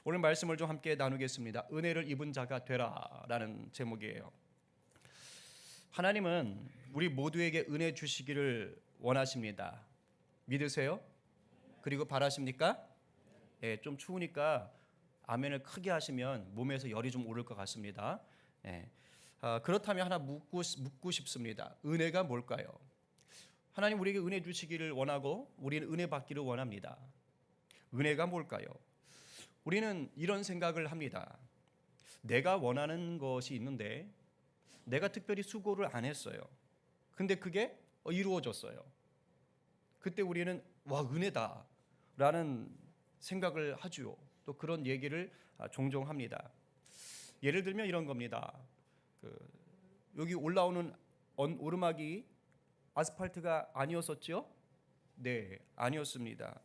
오늘 말씀을 좀 함께 나누겠습니다. 은혜를 입은 자가 되라라는 제목이에요. 하나님은 우리 모두에게 은혜 주시기를 원하십니다. 믿으세요? 그리고 바라십니까? 예, 좀 추우니까 아멘을 크게 하시면 몸에서 열이 좀 오를 것 같습니다. 예. 그렇다면 하나 묻고 싶습니다. 은혜가 뭘까요? 하나님 우리에게 은혜 주시기를 원하고 우리는 은혜 받기를 원합니다. 은혜가 뭘까요? 우리는 이런 생각을 합니다. 내가 원하는 것이 있는데 내가 특별히 수고를 안 했어요. 근데 그게 이루어졌어요. 그때 우리는 와, 은혜다 라는 생각을 하죠. 또 그런 얘기를 종종 합니다. 예를 들면 이런 겁니다. 여기 올라오는 오르막이 아스팔트가 아니었었죠? 네, 아니었습니다.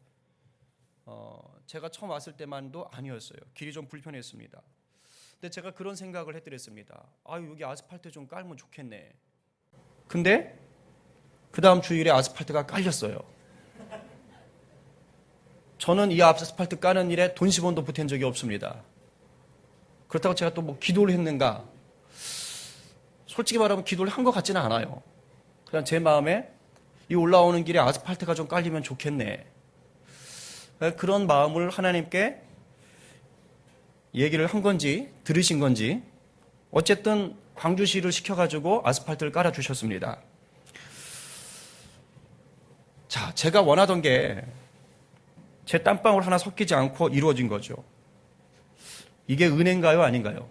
제가 처음 왔을 때만도 아니었어요. 길이 좀 불편했습니다. 근데 제가 그런 생각을 해드렸습니다. 여기 아스팔트 좀 깔면 좋겠네. 근데 그 다음 주일에 아스팔트가 깔렸어요. 저는 이 아스팔트 까는 일에 돈 10원도 보탠 적이 없습니다. 그렇다고 제가 또 뭐 기도를 했는가? 솔직히 말하면 기도를 한 것 같지는 않아요. 그냥 제 마음에 이 올라오는 길에 아스팔트가 좀 깔리면 좋겠네. 그런 마음을 하나님께 얘기를 한 건지 들으신 건지 어쨌든 광주시를 시켜가지고 아스팔트를 깔아주셨습니다. 자, 제가 원하던 게 제 땀방울 하나 섞이지 않고 이루어진 거죠. 이게 은혜인가요? 아닌가요?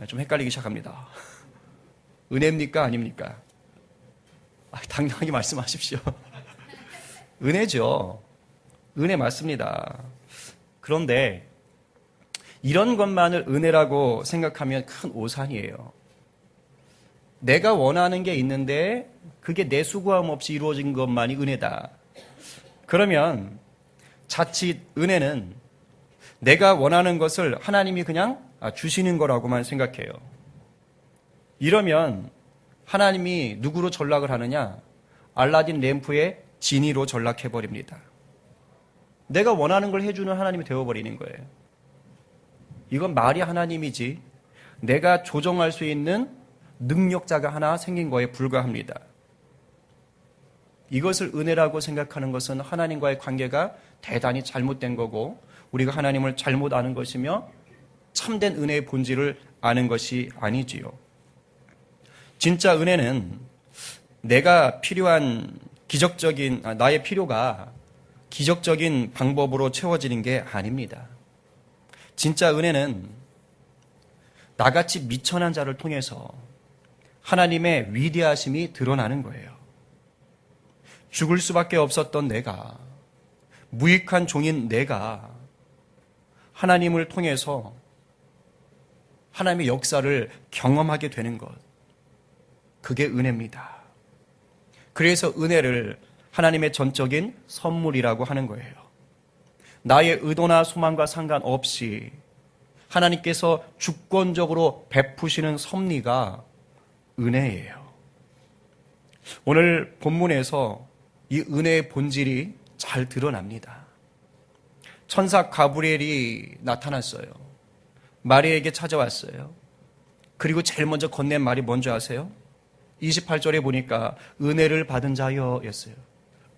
좀 헷갈리기 시작합니다. 은혜입니까? 아닙니까? 당당하게 말씀하십시오. 은혜죠. 은혜 맞습니다. 그런데 이런 것만을 은혜라고 생각하면 큰 오산이에요. 내가 원하는 게 있는데 그게 내 수고함 없이 이루어진 것만이 은혜다. 그러면 자칫 은혜는 내가 원하는 것을 하나님이 그냥 주시는 거라고만 생각해요. 이러면 하나님이 누구로 전락을 하느냐? 알라딘 램프의 지니로 전락해버립니다. 내가 원하는 걸 해주는 하나님이 되어버리는 거예요. 이건 말이 하나님이지 내가 조정할 수 있는 능력자가 하나 생긴 거에 불과합니다. 이것을 은혜라고 생각하는 것은 하나님과의 관계가 대단히 잘못된 거고 우리가 하나님을 잘못 아는 것이며 참된 은혜의 본질을 아는 것이 아니지요. 진짜 은혜는 내가 필요한 나의 필요가 기적적인 방법으로 채워지는 게 아닙니다. 진짜 은혜는 나같이 미천한 자를 통해서 하나님의 위대하심이 드러나는 거예요. 죽을 수밖에 없었던 내가, 무익한 종인 내가 하나님을 통해서 하나님의 역사를 경험하게 되는 것, 그게 은혜입니다. 그래서 은혜를 하나님의 전적인 선물이라고 하는 거예요. 나의 의도나 소망과 상관없이 하나님께서 주권적으로 베푸시는 섭리가 은혜예요. 오늘 본문에서 이 은혜의 본질이 잘 드러납니다. 천사 가브리엘이 나타났어요. 마리아에게 찾아왔어요. 그리고 제일 먼저 건넨 말이 뭔지 아세요? 28절에 보니까 은혜를 받은 자여였어요.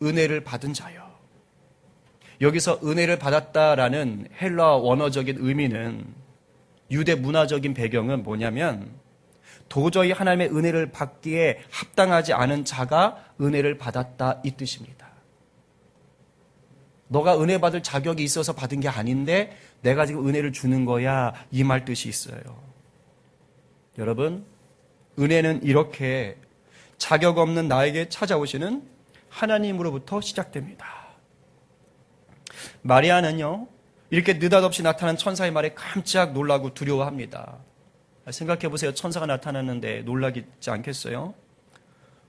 은혜를 받은 자여. 여기서 은혜를 받았다라는 헬라 원어적인 의미는 유대 문화적인 배경은 뭐냐면 도저히 하나님의 은혜를 받기에 합당하지 않은 자가 은혜를 받았다 이 뜻입니다. 너가 은혜 받을 자격이 있어서 받은 게 아닌데 내가 지금 은혜를 주는 거야 이 말 뜻이 있어요. 여러분, 은혜는 이렇게 자격 없는 나에게 찾아오시는 하나님으로부터 시작됩니다. 마리아는요, 이렇게 느닷없이 나타난 천사의 말에 깜짝 놀라고 두려워합니다. 생각해 보세요. 천사가 나타났는데 놀라지 않겠어요?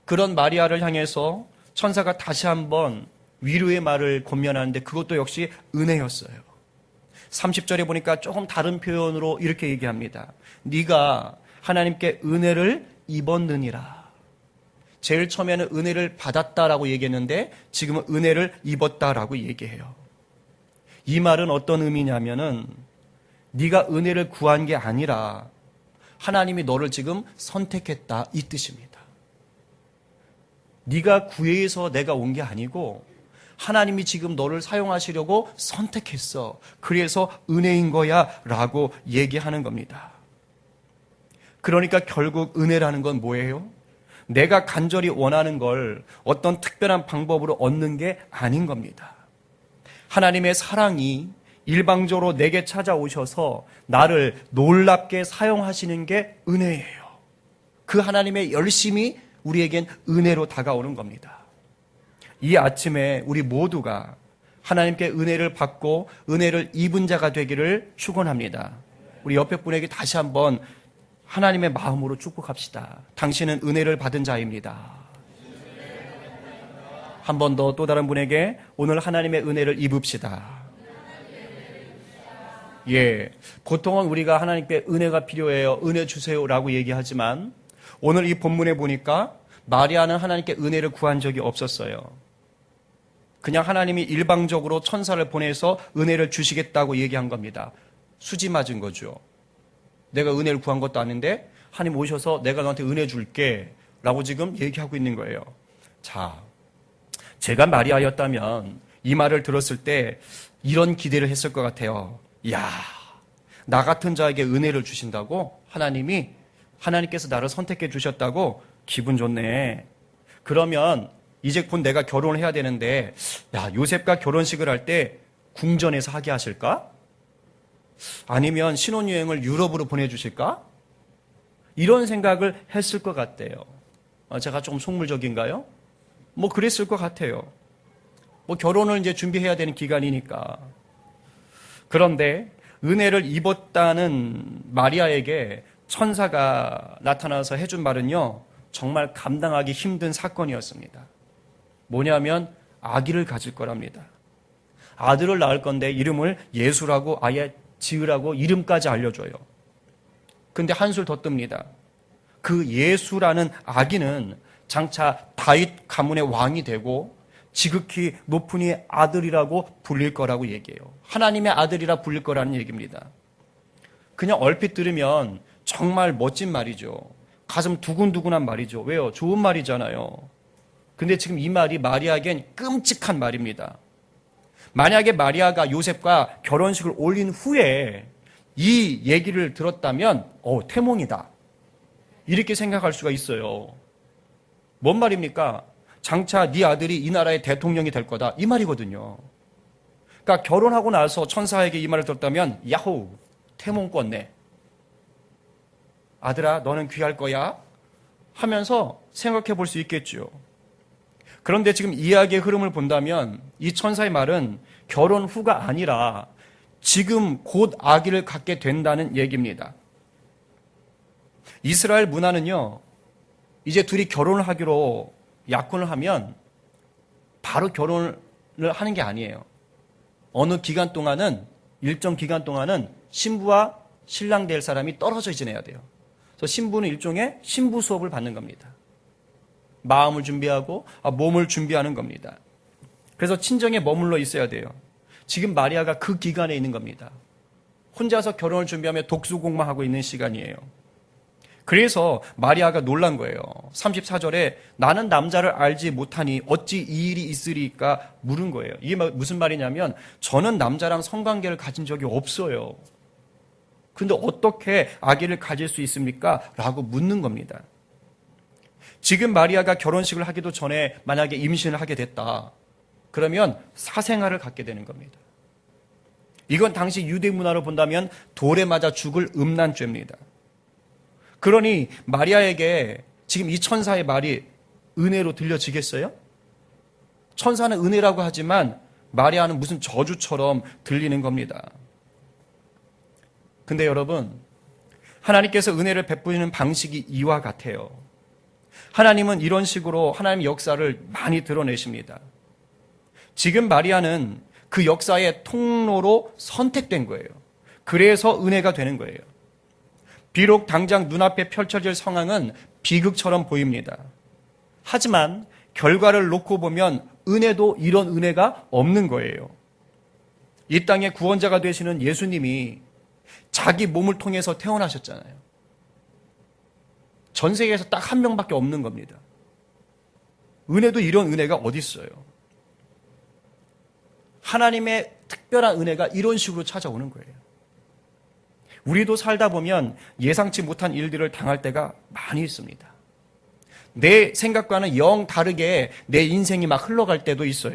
그런 마리아를 향해서 천사가 다시 한번 위로의 말을 권면하는데 그것도 역시 은혜였어요. 30절에 보니까 조금 다른 표현으로 이렇게 얘기합니다. 네가 하나님께 은혜를 입었느니라. 제일 처음에는 은혜를 받았다라고 얘기했는데 지금은 은혜를 입었다라고 얘기해요. 이 말은 어떤 의미냐면은 네가 은혜를 구한 게 아니라 하나님이 너를 지금 선택했다 이 뜻입니다. 네가 구해서 내가 온 게 아니고 하나님이 지금 너를 사용하시려고 선택했어. 그래서 은혜인 거야 라고 얘기하는 겁니다. 그러니까 결국 은혜라는 건 뭐예요? 내가 간절히 원하는 걸 어떤 특별한 방법으로 얻는 게 아닌 겁니다. 하나님의 사랑이 일방적으로 내게 찾아오셔서 나를 놀랍게 사용하시는 게 은혜예요. 그 하나님의 열심이 우리에겐 은혜로 다가오는 겁니다. 이 아침에 우리 모두가 하나님께 은혜를 받고 은혜를 입은 자가 되기를 축원합니다. 우리 옆에 분에게 다시 한번 하나님의 마음으로 축복합시다. 당신은 은혜를 받은 자입니다. 한 번 더 또 다른 분에게 오늘 하나님의 은혜를 입읍시다. 예, 보통은 우리가 하나님께 은혜가 필요해요. 은혜 주세요라고 얘기하지만 오늘 이 본문에 보니까 마리아는 하나님께 은혜를 구한 적이 없었어요. 그냥 하나님이 일방적으로 천사를 보내서 은혜를 주시겠다고 얘기한 겁니다. 수지 맞은 거죠. 내가 은혜를 구한 것도 아닌데 하나님 오셔서 내가 너한테 은혜 줄게 라고 지금 얘기하고 있는 거예요. 자, 제가 마리아였다면 이 말을 들었을 때 이런 기대를 했을 것 같아요. 야, 나 같은 자에게 은혜를 주신다고? 하나님께서 나를 선택해 주셨다고? 기분 좋네. 그러면 이제 곧 내가 결혼을 해야 되는데 야, 요셉과 결혼식을 할 때 궁전에서 하게 하실까? 아니면 신혼여행을 유럽으로 보내주실까? 이런 생각을 했을 것 같대요. 제가 좀 속물적인가요? 뭐 그랬을 것 같아요. 뭐 결혼을 이제 준비해야 되는 기간이니까. 그런데 은혜를 입었다는 마리아에게 천사가 나타나서 해준 말은요, 정말 감당하기 힘든 사건이었습니다. 뭐냐면 아기를 가질 거랍니다. 아들을 낳을 건데 이름을 예수라고 아예 지으라고 이름까지 알려줘요. 근데 한술 더 뜹니다. 그 예수라는 아기는 장차 다윗 가문의 왕이 되고 지극히 높은 이의 아들이라고 불릴 거라고 얘기해요. 하나님의 아들이라 불릴 거라는 얘기입니다. 그냥 얼핏 들으면 정말 멋진 말이죠. 가슴 두근두근한 말이죠. 왜요? 좋은 말이잖아요. 근데 지금 이 말이 마리아에겐 끔찍한 말입니다. 만약에 마리아가 요셉과 결혼식을 올린 후에 이 얘기를 들었다면 태몽이다. 이렇게 생각할 수가 있어요. 뭔 말입니까? 장차 네 아들이 이 나라의 대통령이 될 거다. 이 말이거든요. 그러니까 결혼하고 나서 천사에게 이 말을 들었다면 야호, 태몽 꿨네. 아들아, 너는 귀할 거야 하면서 생각해 볼 수 있겠죠. 그런데 지금 이야기의 흐름을 본다면 이 천사의 말은 결혼 후가 아니라 지금 곧 아기를 갖게 된다는 얘기입니다. 이스라엘 문화는요, 이제 둘이 결혼을 하기로 약혼을 하면 바로 결혼을 하는 게 아니에요. 어느 기간 동안은, 일정 기간 동안은 신부와 신랑 될 사람이 떨어져 지내야 돼요. 그래서 신부는 일종의 신부 수업을 받는 겁니다. 마음을 준비하고 몸을 준비하는 겁니다. 그래서 친정에 머물러 있어야 돼요. 지금 마리아가 그 기간에 있는 겁니다. 혼자서 결혼을 준비하며 독수공방하고 있는 시간이에요. 그래서 마리아가 놀란 거예요. 34절에 나는 남자를 알지 못하니 어찌 이 일이 있으리까 물은 거예요. 이게 무슨 말이냐면 저는 남자랑 성관계를 가진 적이 없어요. 근데 어떻게 아기를 가질 수 있습니까? 라고 묻는 겁니다. 지금 마리아가 결혼식을 하기도 전에 만약에 임신을 하게 됐다. 그러면 사생아를 갖게 되는 겁니다. 이건 당시 유대 문화로 본다면 돌에 맞아 죽을 음란죄입니다. 그러니 마리아에게 지금 이 천사의 말이 은혜로 들려지겠어요? 천사는 은혜라고 하지만 마리아는 무슨 저주처럼 들리는 겁니다. 근데 여러분, 하나님께서 은혜를 베푸시는 방식이 이와 같아요. 하나님은 이런 식으로 하나님의 역사를 많이 드러내십니다. 지금 마리아는 그 역사의 통로로 선택된 거예요. 그래서 은혜가 되는 거예요. 비록 당장 눈앞에 펼쳐질 상황은 비극처럼 보입니다. 하지만 결과를 놓고 보면 은혜도 이런 은혜가 없는 거예요. 이 땅의 구원자가 되시는 예수님이 자기 몸을 통해서 태어나셨잖아요. 전 세계에서 딱 한 명밖에 없는 겁니다. 은혜도 이런 은혜가 어디 있어요? 하나님의 특별한 은혜가 이런 식으로 찾아오는 거예요. 우리도 살다 보면 예상치 못한 일들을 당할 때가 많이 있습니다. 내 생각과는 영 다르게 내 인생이 막 흘러갈 때도 있어요.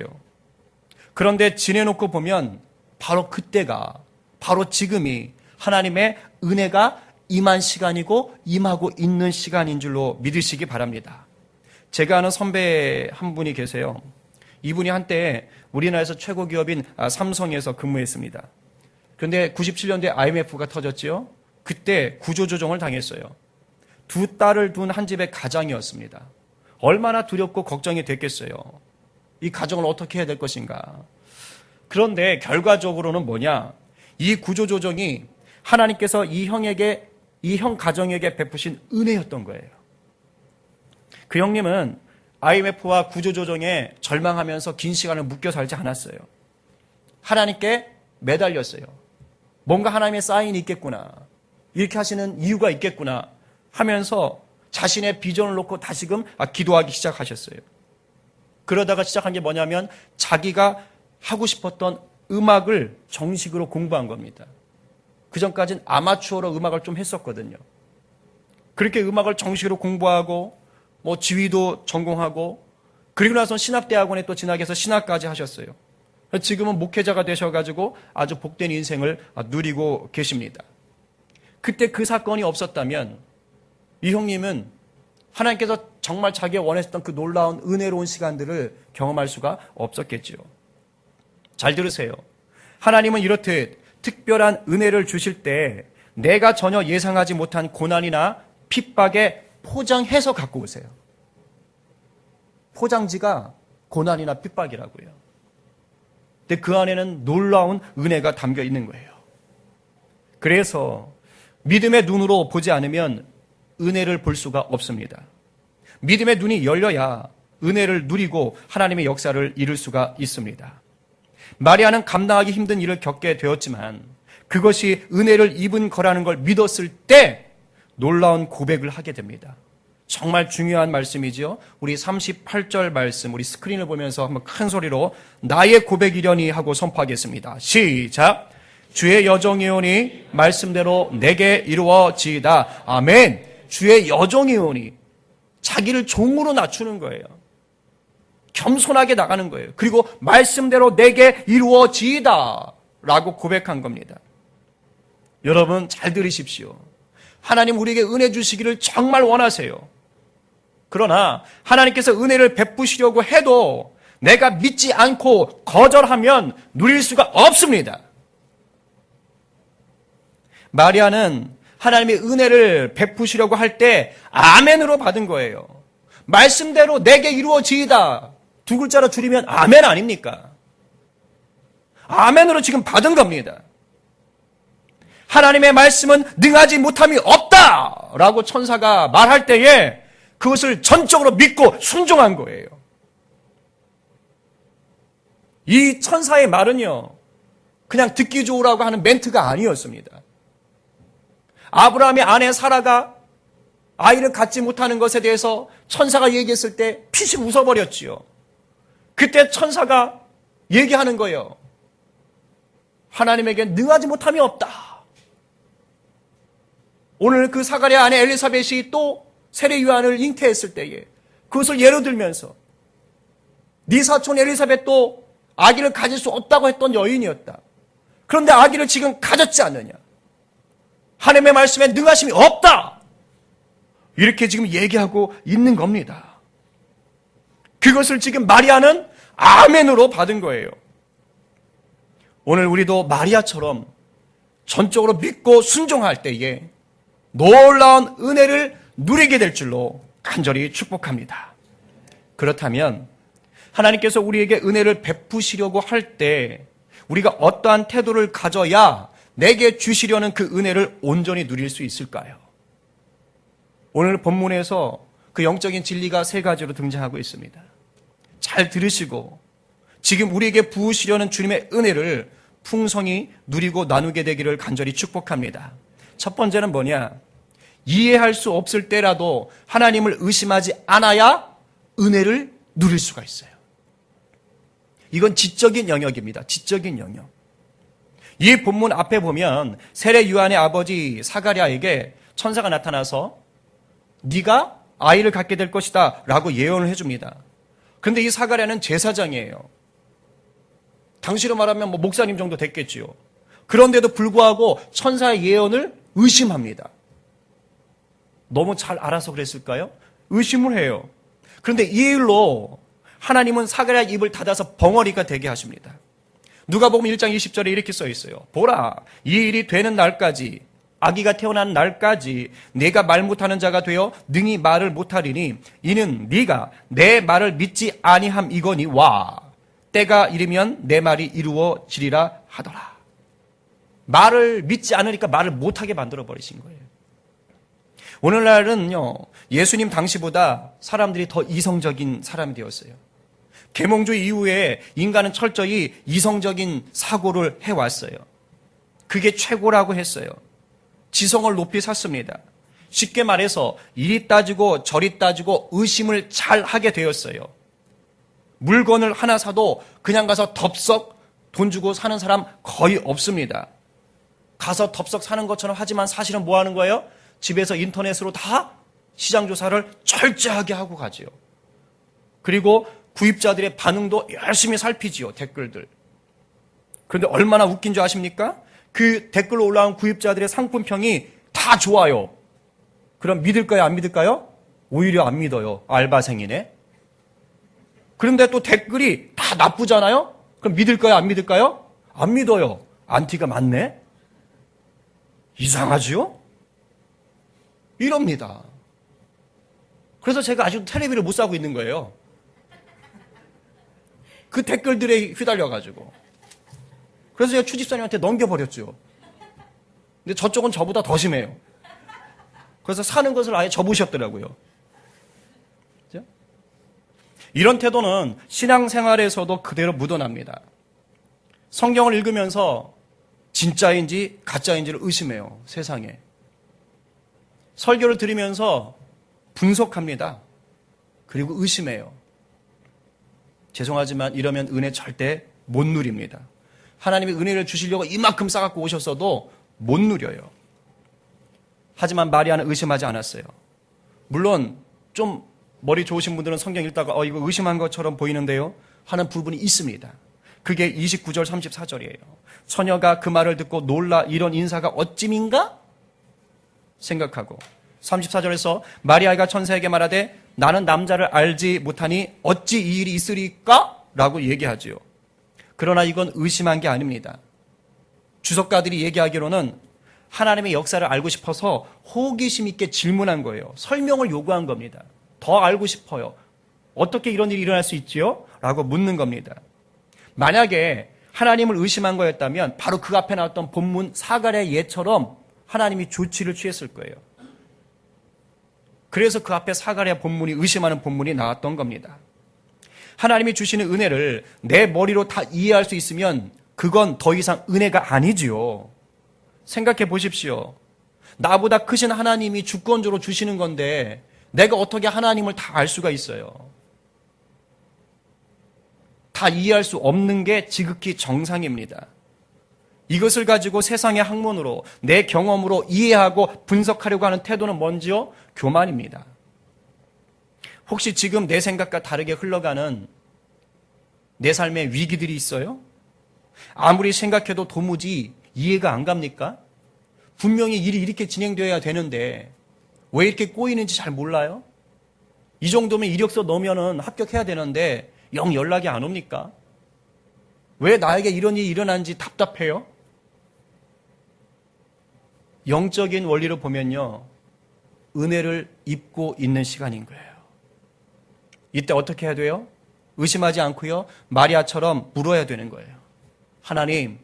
그런데 지내놓고 보면 바로 그때가, 바로 지금이 하나님의 은혜가 임한 시간이고 임하고 있는 시간인 줄로 믿으시기 바랍니다. 제가 아는 선배 한 분이 계세요. 이분이 한때 우리나라에서 최고 기업인 삼성에서 근무했습니다. 그런데 97년도에 IMF가 터졌지요. 그때 구조조정을 당했어요. 두 딸을 둔 한 집의 가장이었습니다. 얼마나 두렵고 걱정이 됐겠어요. 이 가정을 어떻게 해야 될 것인가. 그런데 결과적으로는 뭐냐? 이 구조조정이 하나님께서 이 형 가정에게 베푸신 은혜였던 거예요. 그 형님은 IMF와 구조조정에 절망하면서 긴 시간을 묶여 살지 않았어요. 하나님께 매달렸어요. 뭔가 하나님의 사인이 있겠구나. 이렇게 하시는 이유가 있겠구나 하면서 자신의 비전을 놓고 다시금 기도하기 시작하셨어요. 그러다가 시작한 게 뭐냐면 자기가 하고 싶었던 음악을 정식으로 공부한 겁니다. 그전까지는 아마추어로 음악을 좀 했었거든요. 그렇게 음악을 정식으로 공부하고 지휘도 전공하고 그리고 나서 신학대학원에 또 진학해서 신학까지 하셨어요. 지금은 목회자가 되셔가지고 아주 복된 인생을 누리고 계십니다. 그때 그 사건이 없었다면 이 형님은 하나님께서 정말 자기가 원했던 그 놀라운 은혜로운 시간들을 경험할 수가 없었겠지요. 잘 들으세요. 하나님은 이렇듯 특별한 은혜를 주실 때 내가 전혀 예상하지 못한 고난이나 핍박에 포장해서 갖고 오세요. 포장지가 고난이나 핍박이라고요. 근데 그 안에는 놀라운 은혜가 담겨 있는 거예요. 그래서 믿음의 눈으로 보지 않으면 은혜를 볼 수가 없습니다. 믿음의 눈이 열려야 은혜를 누리고 하나님의 역사를 이룰 수가 있습니다. 마리아는 감당하기 힘든 일을 겪게 되었지만 그것이 은혜를 입은 거라는 걸 믿었을 때 놀라운 고백을 하게 됩니다. 정말 중요한 말씀이지요. 우리 38절 말씀, 우리 스크린을 보면서 한번 큰 소리로 나의 고백이려니 하고 선포하겠습니다. 시작. 주의 여정이오니 말씀대로 내게 이루어지이다. 아멘. 주의 여정이오니 자기를 종으로 낮추는 거예요. 겸손하게 나가는 거예요. 그리고 말씀대로 내게 이루어지이다 라고 고백한 겁니다. 여러분 잘 들으십시오. 하나님 우리에게 은혜 주시기를 정말 원하세요. 그러나 하나님께서 은혜를 베푸시려고 해도 내가 믿지 않고 거절하면 누릴 수가 없습니다. 마리아는 하나님의 은혜를 베푸시려고 할 때 아멘으로 받은 거예요. 말씀대로 내게 이루어지이다. 두 글자로 줄이면 아멘 아닙니까? 아멘으로 지금 받은 겁니다. 하나님의 말씀은 능하지 못함이 없다 라고 천사가 말할 때에 그것을 전적으로 믿고 순종한 거예요. 이 천사의 말은요 그냥 듣기 좋으라고 하는 멘트가 아니었습니다. 아브라함의 아내 사라가 아이를 갖지 못하는 것에 대해서 천사가 얘기했을 때 피식 웃어버렸지요. 그때 천사가 얘기하는 거예요. 하나님에게 능하지 못함이 없다. 오늘 그 사가랴 아내 엘리사벳이 또 세례 요한을 잉태했을 때에 그것을 예로 들면서 네 사촌 엘리사벳도 아기를 가질 수 없다고 했던 여인이었다. 그런데 아기를 지금 가졌지 않느냐. 하나님의 말씀에 능하심이 없다. 이렇게 지금 얘기하고 있는 겁니다. 그것을 지금 마리아는 아멘으로 받은 거예요. 오늘 우리도 마리아처럼 전적으로 믿고 순종할 때에 놀라운 은혜를 누리게 될 줄로 간절히 축복합니다. 그렇다면 하나님께서 우리에게 은혜를 베푸시려고 할 때 우리가 어떠한 태도를 가져야 내게 주시려는 그 은혜를 온전히 누릴 수 있을까요? 오늘 본문에서 그 영적인 진리가 세 가지로 등장하고 있습니다. 잘 들으시고 지금 우리에게 부으시려는 주님의 은혜를 풍성히 누리고 나누게 되기를 간절히 축복합니다. 첫 번째는 뭐냐? 이해할 수 없을 때라도 하나님을 의심하지 않아야 은혜를 누릴 수가 있어요. 이건 지적인 영역입니다. 지적인 영역. 이 본문 앞에 보면 세례 요한의 아버지 사가랴에게 천사가 나타나서 네가 아이를 갖게 될 것이다 라고 예언을 해줍니다. 그런데 이 사가랴는 제사장이에요. 당시로 말하면 목사님 정도 됐겠지요. 그런데도 불구하고 천사의 예언을 의심합니다. 너무 잘 알아서 그랬을까요? 의심을 해요. 그런데 이 일로 하나님은 사가랴 입을 닫아서 벙어리가 되게 하십니다. 누가복음 1장 20절에 이렇게 써 있어요. 보라, 이 일이 되는 날까지, 아기가 태어난 날까지 내가 말 못하는 자가 되어 능히 말을 못하리니 이는 네가 내 말을 믿지 아니함이거니와 때가 이르면 내 말이 이루어지리라 하더라. 말을 믿지 않으니까 말을 못하게 만들어 버리신 거예요. 오늘날은요, 예수님 당시보다 사람들이 더 이성적인 사람이 되었어요. 계몽주의 이후에 인간은 철저히 이성적인 사고를 해왔어요. 그게 최고라고 했어요. 지성을 높이 샀습니다. 쉽게 말해서 이리 따지고 저리 따지고 의심을 잘 하게 되었어요. 물건을 하나 사도 그냥 가서 덥석 돈 주고 사는 사람 거의 없습니다. 가서 덥석 사는 것처럼 하지만 사실은 뭐 하는 거예요? 집에서 인터넷으로 다 시장 조사를 철저하게 하고 가지요. 그리고 구입자들의 반응도 열심히 살피지요. 댓글들. 그런데 얼마나 웃긴 줄 아십니까? 그 댓글로 올라온 구입자들의 상품평이 다 좋아요. 그럼 믿을까요? 안 믿을까요? 오히려 안 믿어요. 알바생이네. 그런데 또 댓글이 다 나쁘잖아요? 그럼 믿을까요? 안 믿을까요? 안 믿어요. 안티가 많네? 이상하지요? 이럽니다. 그래서 제가 아직도 텔레비를 못 사고 있는 거예요. 그 댓글들에 휘달려가지고. 그래서 제가 추집사님한테 넘겨버렸죠. 근데 저쪽은 저보다 더 심해요. 그래서 사는 것을 아예 접으셨더라고요. 그죠? 이런 태도는 신앙생활에서도 그대로 묻어납니다. 성경을 읽으면서 진짜인지 가짜인지를 의심해요. 세상에. 설교를 들으면서 분석합니다. 그리고 의심해요. 죄송하지만 이러면 은혜 절대 못 누립니다. 하나님이 은혜를 주시려고 이만큼 싸갖고 오셨어도 못 누려요. 하지만 마리아는 의심하지 않았어요. 물론 좀 머리 좋으신 분들은 성경 읽다가 이거 의심한 것처럼 보이는데요 하는 부분이 있습니다. 그게 29절 34절이에요. 처녀가 그 말을 듣고 놀라 이런 인사가 어찌민가? 생각하고 34절에서 마리아가 천사에게 말하되 나는 남자를 알지 못하니 어찌 이 일이 있으리까? 라고 얘기하지요. 그러나 이건 의심한 게 아닙니다. 주석가들이 얘기하기로는 하나님의 역사를 알고 싶어서 호기심 있게 질문한 거예요. 설명을 요구한 겁니다. 더 알고 싶어요. 어떻게 이런 일이 일어날 수 있지요? 라고 묻는 겁니다. 만약에 하나님을 의심한 거였다면 바로 그 앞에 나왔던 본문 사가랴의 예처럼 하나님이 조치를 취했을 거예요. 그래서 그 앞에 사가랴 본문이 의심하는 본문이 나왔던 겁니다. 하나님이 주시는 은혜를 내 머리로 다 이해할 수 있으면 그건 더 이상 은혜가 아니지요. 생각해 보십시오. 나보다 크신 하나님이 주권적으로 주시는 건데 내가 어떻게 하나님을 다 알 수가 있어요. 다 이해할 수 없는 게 지극히 정상입니다. 이것을 가지고 세상의 학문으로 내 경험으로 이해하고 분석하려고 하는 태도는 뭔지요? 교만입니다. 혹시 지금 내 생각과 다르게 흘러가는 내 삶의 위기들이 있어요? 아무리 생각해도 도무지 이해가 안 갑니까? 분명히 일이 이렇게 진행되어야 되는데 왜 이렇게 꼬이는지 잘 몰라요? 이 정도면 이력서 넣으면 합격해야 되는데 영 연락이 안 옵니까? 왜 나에게 이런 일이 일어난지 답답해요? 영적인 원리로 보면요, 은혜를 입고 있는 시간인 거예요. 이때 어떻게 해야 돼요? 의심하지 않고요, 마리아처럼 물어야 되는 거예요. 하나님,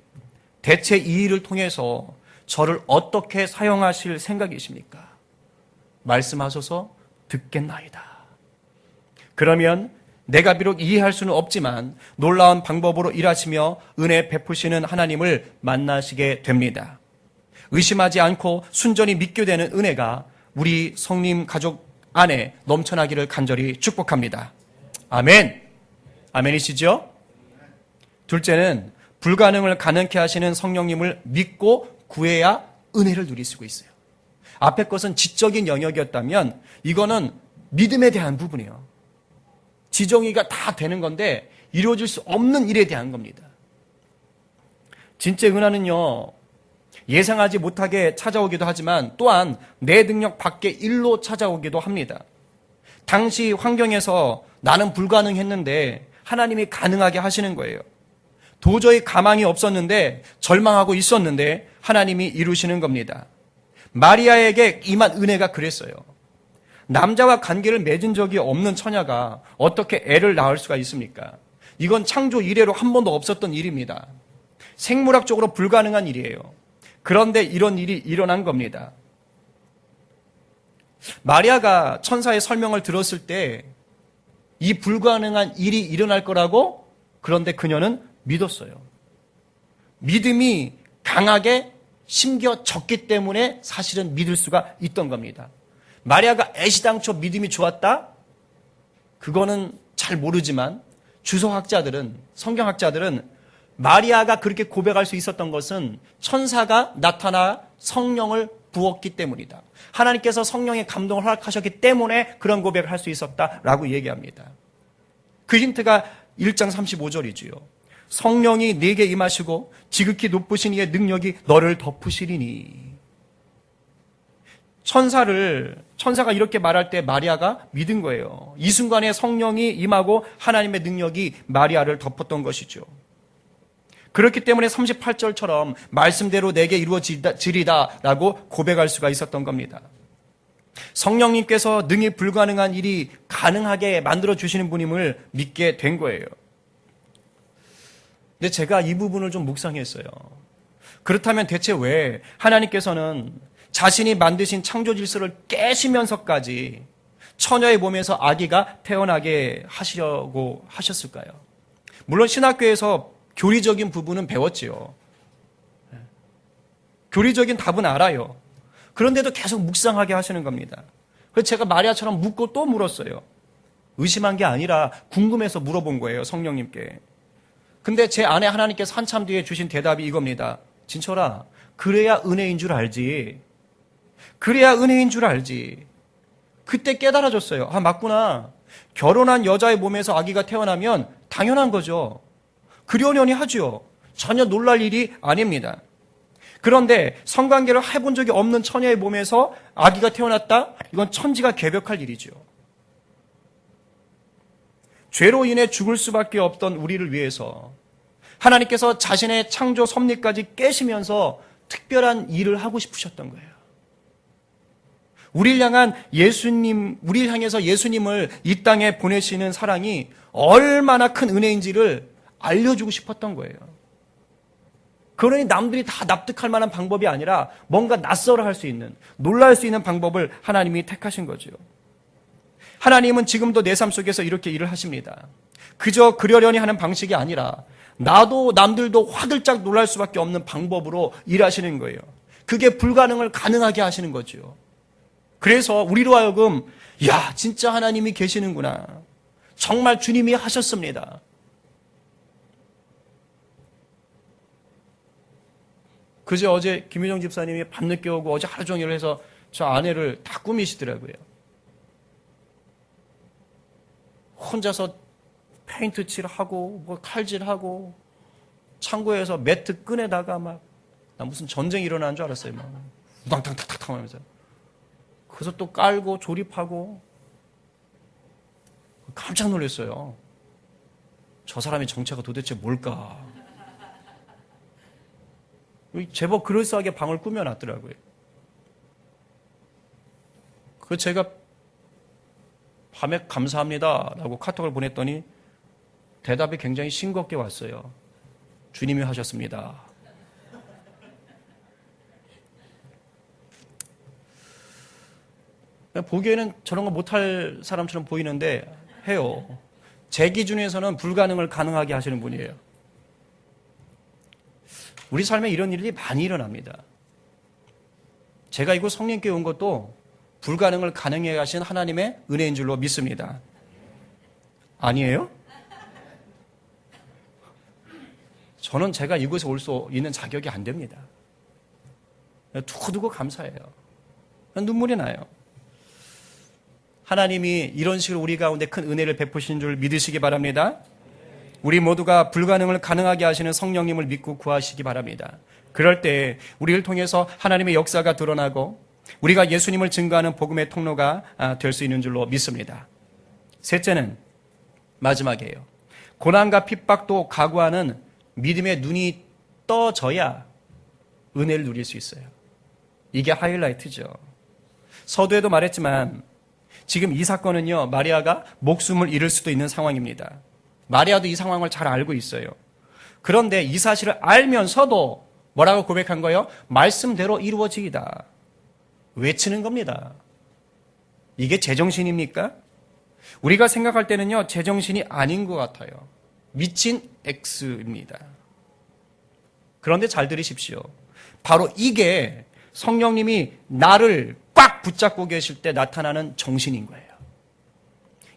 대체 이 일을 통해서 저를 어떻게 사용하실 생각이십니까? 말씀하셔서 듣겠나이다. 그러면 내가 비록 이해할 수는 없지만 놀라운 방법으로 일하시며 은혜 베푸시는 하나님을 만나시게 됩니다. 의심하지 않고 순전히 믿게 되는 은혜가 우리 성림 가족 안에 넘쳐나기를 간절히 축복합니다. 아멘. 아멘이시죠? 둘째는 불가능을 가능케 하시는 성령님을 믿고 구해야 은혜를 누릴 수 있어요. 앞에 것은 지적인 영역이었다면 이거는 믿음에 대한 부분이에요. 지정의가 다 되는 건데 이루어질 수 없는 일에 대한 겁니다. 진짜 은혜는요, 예상하지 못하게 찾아오기도 하지만 또한 내 능력 밖의 일로 찾아오기도 합니다. 당시 환경에서 나는 불가능했는데 하나님이 가능하게 하시는 거예요. 도저히 가망이 없었는데 절망하고 있었는데 하나님이 이루시는 겁니다. 마리아에게 임한 은혜가 그랬어요. 남자와 관계를 맺은 적이 없는 처녀가 어떻게 애를 낳을 수가 있습니까? 이건 창조 이래로 한 번도 없었던 일입니다. 생물학적으로 불가능한 일이에요. 그런데 이런 일이 일어난 겁니다. 마리아가 천사의 설명을 들었을 때 이 불가능한 일이 일어날 거라고, 그런데 그녀는 믿었어요. 믿음이 강하게 심겨졌기 때문에 사실은 믿을 수가 있던 겁니다. 마리아가 애시당초 믿음이 좋았다? 그거는 잘 모르지만 주석학자들은, 성경학자들은 마리아가 그렇게 고백할 수 있었던 것은 천사가 나타나 성령을 부었기 때문이다. 하나님께서 성령의 감동을 허락하셨기 때문에 그런 고백을 할 수 있었다라고 얘기합니다. 그 힌트가 1장 35절이지요. 성령이 네게 임하시고 지극히 높으신 이의 능력이 너를 덮으시리니. 천사가 이렇게 말할 때 마리아가 믿은 거예요. 이 순간에 성령이 임하고 하나님의 능력이 마리아를 덮었던 것이죠. 그렇기 때문에 38절처럼 말씀대로 내게 이루어지리다라고 고백할 수가 있었던 겁니다. 성령님께서 능히 불가능한 일이 가능하게 만들어주시는 분임을 믿게 된 거예요. 근데 제가 이 부분을 좀 묵상했어요. 그렇다면 대체 왜 하나님께서는 자신이 만드신 창조 질서를 깨시면서까지 처녀의 몸에서 아기가 태어나게 하시려고 하셨을까요? 물론 신학교에서 교리적인 부분은 배웠지요. 교리적인 답은 알아요. 그런데도 계속 묵상하게 하시는 겁니다. 그래서 제가 마리아처럼 묻고 또 물었어요. 의심한 게 아니라 궁금해서 물어본 거예요, 성령님께. 근데 제 아내 하나님께서 한참 뒤에 주신 대답이 이겁니다. 진철아, 그래야 은혜인 줄 알지. 그래야 은혜인 줄 알지. 그때 깨달아졌어요. 아, 맞구나. 결혼한 여자의 몸에서 아기가 태어나면 당연한 거죠. 그러려니 하죠. 전혀 놀랄 일이 아닙니다. 그런데 성관계를 해본 적이 없는 처녀의 몸에서 아기가 태어났다? 이건 천지가 개벽할 일이죠. 죄로 인해 죽을 수밖에 없던 우리를 위해서 하나님께서 자신의 창조 섭리까지 깨시면서 특별한 일을 하고 싶으셨던 거예요. 우리를 향해서 예수님을 이 땅에 보내시는 사랑이 얼마나 큰 은혜인지를 알려주고 싶었던 거예요. 그러니 남들이 다 납득할 만한 방법이 아니라 뭔가 낯설어 할 수 있는, 놀랄 수 있는 방법을 하나님이 택하신 거죠. 하나님은 지금도 내 삶 속에서 이렇게 일을 하십니다. 그저 그러려니 하는 방식이 아니라 나도 남들도 화들짝 놀랄 수밖에 없는 방법으로 일하시는 거예요. 그게 불가능을 가능하게 하시는 거죠. 그래서 우리로 하여금 야, 진짜 하나님이 계시는구나. 정말 주님이 하셨습니다. 그제 어제 김유정 집사님이 밤늦게 오고 어제 하루 종일 해서 저 아내를 다 꾸미시더라고요. 혼자서 페인트 칠하고 뭐 칼질하고 창고에서 매트 끈에다가 막 나 무슨 전쟁이 일어나는 줄 알았어요. 막 우당탕탕탕 하면서. 그래서 또 깔고 조립하고 깜짝 놀랐어요. 저 사람의 정체가 도대체 뭘까? 제법 그럴싸하게 방을 꾸며놨더라고요. 그래서 제가 밤에 감사합니다라고 카톡을 보냈더니 대답이 굉장히 싱겁게 왔어요. 주님이 하셨습니다. 보기에는 저런 거 못할 사람처럼 보이는데 해요. 제 기준에서는 불가능을 가능하게 하시는 분이에요. 우리 삶에 이런 일이 많이 일어납니다. 제가 이곳 성령교회 온 것도 불가능을 가능해 하신 하나님의 은혜인 줄로 믿습니다. 아니에요? 저는 제가 이곳에 올 수 있는 자격이 안 됩니다. 두고두고 감사해요. 눈물이 나요. 하나님이 이런 식으로 우리 가운데 큰 은혜를 베푸신 줄 믿으시기 바랍니다. 우리 모두가 불가능을 가능하게 하시는 성령님을 믿고 구하시기 바랍니다. 그럴 때 우리를 통해서 하나님의 역사가 드러나고 우리가 예수님을 증거하는 복음의 통로가 될 수 있는 줄로 믿습니다. 셋째는 마지막이에요. 고난과 핍박도 각오하는 믿음의 눈이 떠져야 은혜를 누릴 수 있어요. 이게 하이라이트죠. 서두에도 말했지만 지금 이 사건은요, 마리아가 목숨을 잃을 수도 있는 상황입니다. 마리아도 이 상황을 잘 알고 있어요. 그런데 이 사실을 알면서도 뭐라고 고백한 거예요? 말씀대로 이루어지이다. 외치는 겁니다. 이게 제정신입니까? 우리가 생각할 때는요, 제정신이 아닌 것 같아요. 미친 X입니다. 그런데 잘 들으십시오. 바로 이게 성령님이 나를 꽉 붙잡고 계실 때 나타나는 정신인 거예요.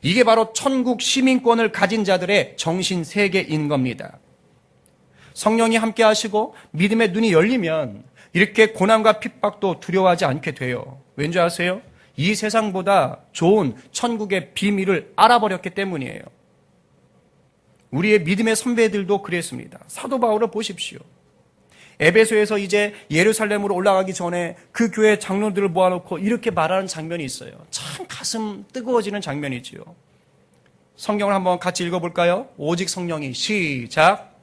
이게 바로 천국 시민권을 가진 자들의 정신 세계인 겁니다. 성령이 함께 하시고 믿음의 눈이 열리면 이렇게 고난과 핍박도 두려워하지 않게 돼요. 왠지 아세요? 이 세상보다 좋은 천국의 비밀을 알아버렸기 때문이에요. 우리의 믿음의 선배들도 그랬습니다. 사도 바울을 보십시오. 에베소에서 이제 예루살렘으로 올라가기 전에 그 교회 장로들을 모아놓고 이렇게 말하는 장면이 있어요. 참 가슴 뜨거워지는 장면이지요. 성경을 한번 같이 읽어볼까요? 오직 성령이 시작.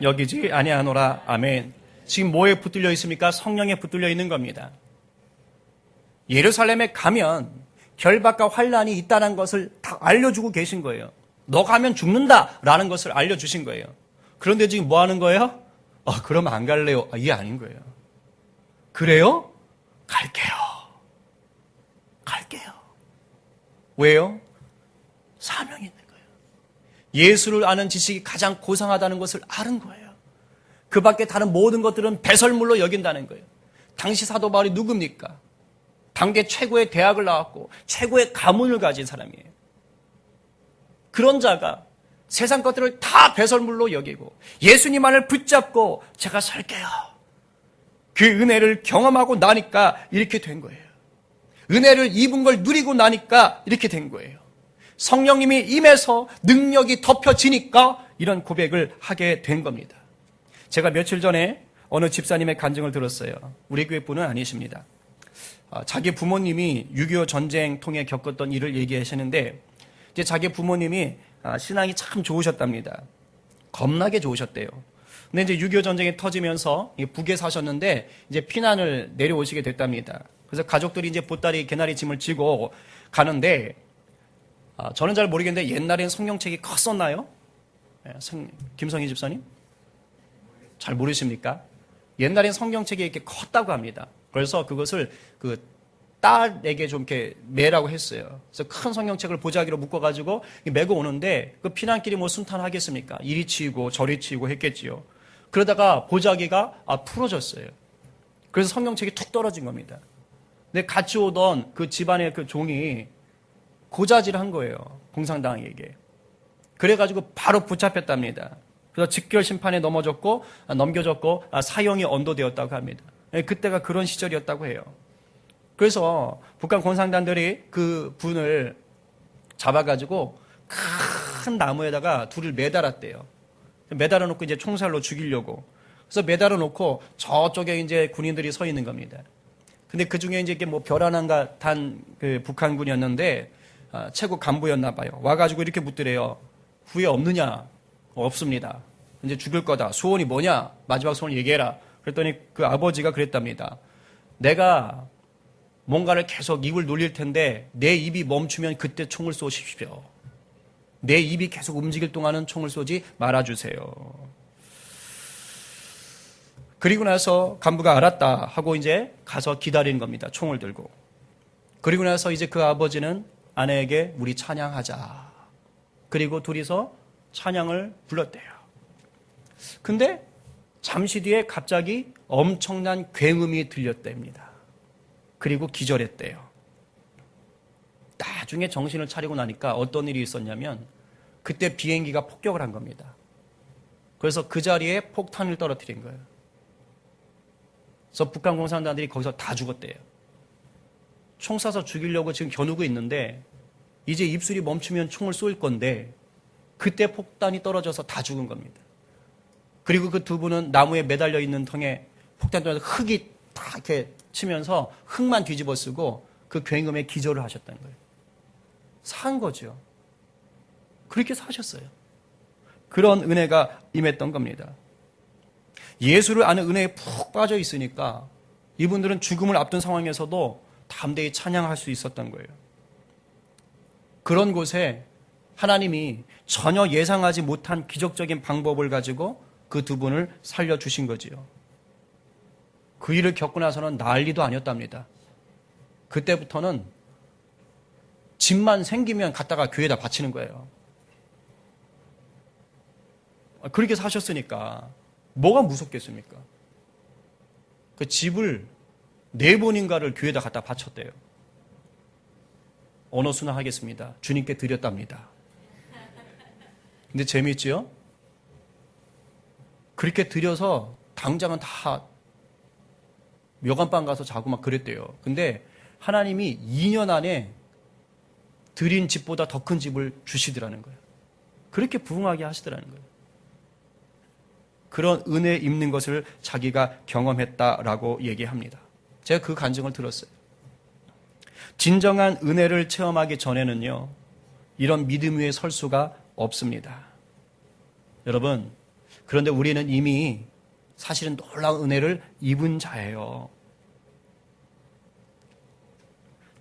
여기지 아니하노라. 아멘. 지금 뭐에 붙들려 있습니까? 성령에 붙들려 있는 겁니다. 예루살렘에 가면 결박과 환란이 있다는 것을 다 알려주고 계신 거예요. 너 가면 죽는다라는 것을 알려주신 거예요. 그런데 지금 뭐 하는 거예요? 그럼 안 갈래요. 이게 아닌 거예요. 그래요? 갈게요. 갈게요. 왜요? 사명이 있는 거예요. 예수를 아는 지식이 가장 고상하다는 것을 아는 거예요. 그 밖에 다른 모든 것들은 배설물로 여긴다는 거예요. 당시 사도 바울이 누굽니까? 당대 최고의 대학을 나왔고 최고의 가문을 가진 사람이에요. 그런 자가 세상 것들을 다 배설물로 여기고 예수님만을 붙잡고 제가 살게요. 그 은혜를 경험하고 나니까 이렇게 된 거예요. 은혜를 입은 걸 누리고 나니까 이렇게 된 거예요. 성령님이 임해서 능력이 덮여지니까 이런 고백을 하게 된 겁니다. 제가 며칠 전에 어느 집사님의 간증을 들었어요. 우리 교회 분은 아니십니다. 자기 부모님이 6.25 전쟁 통해 겪었던 일을 얘기하시는데 이제 자기 부모님이 신앙이 참 좋으셨답니다. 겁나게 좋으셨대요. 근데 이제 6.25 전쟁이 터지면서 북에 사셨는데 이제 피난을 내려오시게 됐답니다. 그래서 가족들이 이제 보따리 개나리 짐을 지고 가는데 저는 잘 모르겠는데 옛날엔 성경책이 컸었나요? 김성희 집사님? 잘 모르십니까? 옛날엔 성경책이 이렇게 컸다고 합니다. 그래서 그것을 그 딸에게 좀 이렇게 매라고 했어요. 그래서 큰 성경책을 보자기로 묶어가지고 메고 오는데 그 피난길이 뭐 순탄하겠습니까? 이리 치이고 저리 치이고 했겠지요. 그러다가 보자기가 풀어졌어요. 그래서 성경책이 툭 떨어진 겁니다. 근데 같이 오던 그 집안의 그 종이 고자질한 거예요. 공산당에게. 그래가지고 바로 붙잡혔답니다. 그래서 직결 심판에 넘겨졌고 사형이 언도되었다고 합니다. 그때가 그런 시절이었다고 해요. 그래서 북한 공산당들이 그 분을 잡아가지고 큰 나무에다가 둘을 매달았대요. 매달아 놓고 이제 총살로 죽이려고. 그래서 매달아 놓고 저쪽에 이제 군인들이 서 있는 겁니다. 근데 그 중에 이제 뭐 벼랑한가 단 그 북한군이었는데 최고 간부였나 봐요. 와가지고 이렇게 묻더래요. 후회 없느냐? 없습니다. 이제 죽을 거다. 소원이 뭐냐? 마지막 소원 얘기해라. 그랬더니 그 아버지가 그랬답니다. 내가 뭔가를 계속 입을 놀릴 텐데 내 입이 멈추면 그때 총을 쏘십시오. 내 입이 계속 움직일 동안은 총을 쏘지 말아주세요. 그리고 나서 간부가 알았다 하고 이제 가서 기다리는 겁니다. 총을 들고. 그리고 나서 이제 그 아버지는 아내에게 우리 찬양하자. 그리고 둘이서 찬양을 불렀대요. 근데 잠시 뒤에 갑자기 엄청난 굉음이 들렸답니다. 그리고 기절했대요. 나중에 정신을 차리고 나니까 어떤 일이 있었냐면 그때 비행기가 폭격을 한 겁니다. 그래서 그 자리에 폭탄을 떨어뜨린 거예요. 그래서 북한 공산당들이 거기서 다 죽었대요. 총 쏴서 죽이려고 지금 겨누고 있는데 이제 입술이 멈추면 총을 쏠 건데 그때 폭탄이 떨어져서 다 죽은 겁니다. 그리고 그 두 분은 나무에 매달려 있는 통에 폭탄 떨어져서 흙이 다 이렇게 치면서 흙만 뒤집어 쓰고 그 굉음에 기절을 하셨다는 거예요. 산 거죠. 그렇게 사셨어요. 그런 은혜가 임했던 겁니다. 예수를 아는 은혜에 푹 빠져 있으니까 이분들은 죽음을 앞둔 상황에서도 담대히 찬양할 수 있었던 거예요. 그런 곳에 하나님이 전혀 예상하지 못한 기적적인 방법을 가지고 그 두 분을 살려주신 거지요. 그 일을 겪고 나서는 난리도 아니었답니다. 그때부터는 집만 생기면 갖다가 교회에다 바치는 거예요. 그렇게 사셨으니까 뭐가 무섭겠습니까? 그 집을 4번인가를 교회에다 갖다 바쳤대요. 언어순화 하겠습니다. 주님께 드렸답니다. 근데 재미있지요? 그렇게 드려서 당장은 다 묘간방 가서 자고 막 그랬대요. 근데 하나님이 2년 안에 드린 집보다 더 큰 집을 주시더라는 거예요. 그렇게 부흥하게 하시더라는 거예요. 그런 은혜 입는 것을 자기가 경험했다라고 얘기합니다. 제가 그 간증을 들었어요. 진정한 은혜를 체험하기 전에는요, 이런 믿음 위에 설 수가 없습니다. 여러분, 그런데 우리는 이미 사실은 놀라운 은혜를 입은 자예요.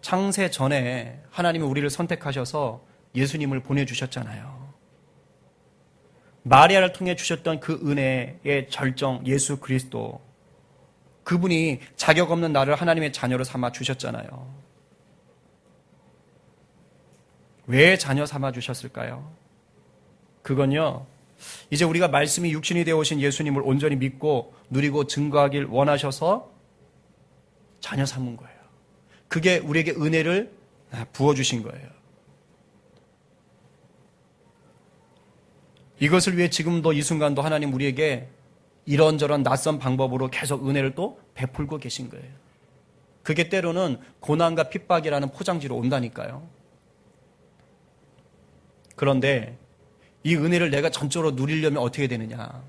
창세 전에 하나님이 우리를 선택하셔서 예수님을 보내주셨잖아요. 마리아를 통해 주셨던 그 은혜의 절정 예수 그리스도, 그분이 자격 없는 나를 하나님의 자녀로 삼아 주셨잖아요. 왜 자녀 삼아 주셨을까요? 그건요, 이제 우리가 말씀이 육신이 되어 오신 예수님을 온전히 믿고 누리고 증거하길 원하셔서 자녀 삼은 거예요. 그게 우리에게 은혜를 부어주신 거예요. 이것을 위해 지금도 이 순간도 하나님 우리에게 이런저런 낯선 방법으로 계속 은혜를 또 베풀고 계신 거예요. 그게 때로는 고난과 핍박이라는 포장지로 온다니까요. 그런데 이 은혜를 내가 전적으로 누리려면 어떻게 되느냐?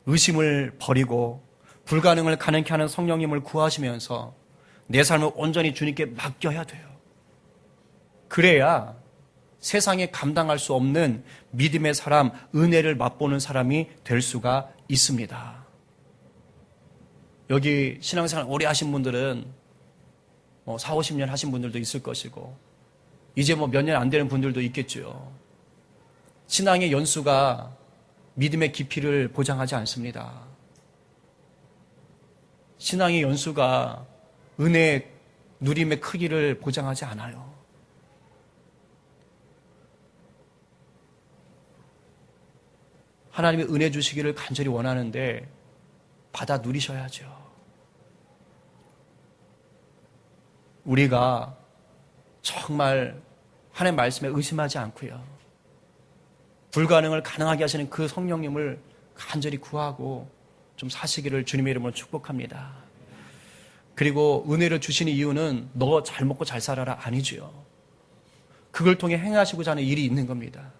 의심을 버리고 불가능을 가능케 하는 성령님을 구하시면서 내 삶을 온전히 주님께 맡겨야 돼요. 그래야 세상에 감당할 수 없는 믿음의 사람, 은혜를 맛보는 사람이 될 수가 있습니다. 여기 신앙생활 오래 하신 분들은 4, 50년 하신 분들도 있을 것이고 이제 몇 년 안 되는 분들도 있겠죠. 신앙의 연수가 믿음의 깊이를 보장하지 않습니다. 신앙의 연수가 은혜의 누림의 크기를 보장하지 않아요. 하나님의 은혜 주시기를 간절히 원하는데 받아 누리셔야죠. 우리가 정말 하나님의 말씀에 의심하지 않고요, 불가능을 가능하게 하시는 그 성령님을 간절히 구하고 좀 사시기를 주님의 이름으로 축복합니다. 그리고 은혜를 주시는 이유는 너 잘 먹고 잘 살아라 아니지요. 그걸 통해 행하시고자 하는 일이 있는 겁니다.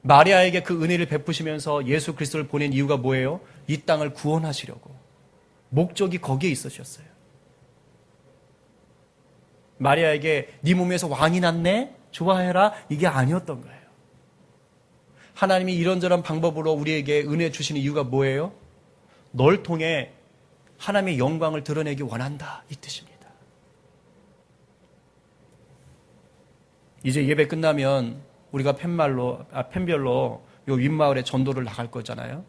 마리아에게 그 은혜를 베푸시면서 예수 그리스도를 보낸 이유가 뭐예요? 이 땅을 구원하시려고. 목적이 거기에 있으셨어요. 마리아에게 네 몸에서 왕이 났네? 좋아해라? 이게 아니었던 거예요. 하나님이 이런저런 방법으로 우리에게 은혜 주시는 이유가 뭐예요? 널 통해 하나님의 영광을 드러내기 원한다, 이 뜻입니다. 이제 예배 끝나면 우리가 펜별로 요 윗마을에 전도를 나갈 거잖아요.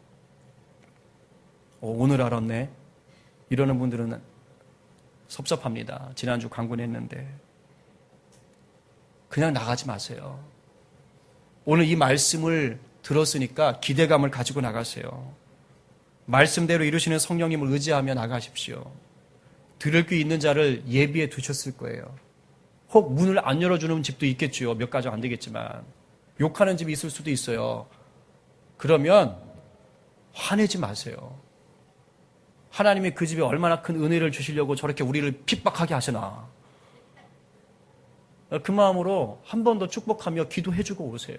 오늘 알았네. 이러는 분들은 섭섭합니다. 지난주 강군했는데. 그냥 나가지 마세요. 오늘 이 말씀을 들었으니까 기대감을 가지고 나가세요. 말씀대로 이루시는 성령님을 의지하며 나가십시오. 들을 귀 있는 자를 예비해 두셨을 거예요. 혹 문을 안 열어주는 집도 있겠죠. 몇 가정 안 되겠지만. 욕하는 집이 있을 수도 있어요. 그러면 화내지 마세요. 하나님이 그 집에 얼마나 큰 은혜를 주시려고 저렇게 우리를 핍박하게 하시나. 그 마음으로 한 번 더 축복하며 기도해주고 오세요.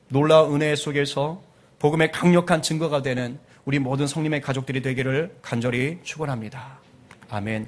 놀라운 은혜 속에서 복음의 강력한 증거가 되는 우리 모든 성님의 가족들이 되기를 간절히 축원합니다. 아멘.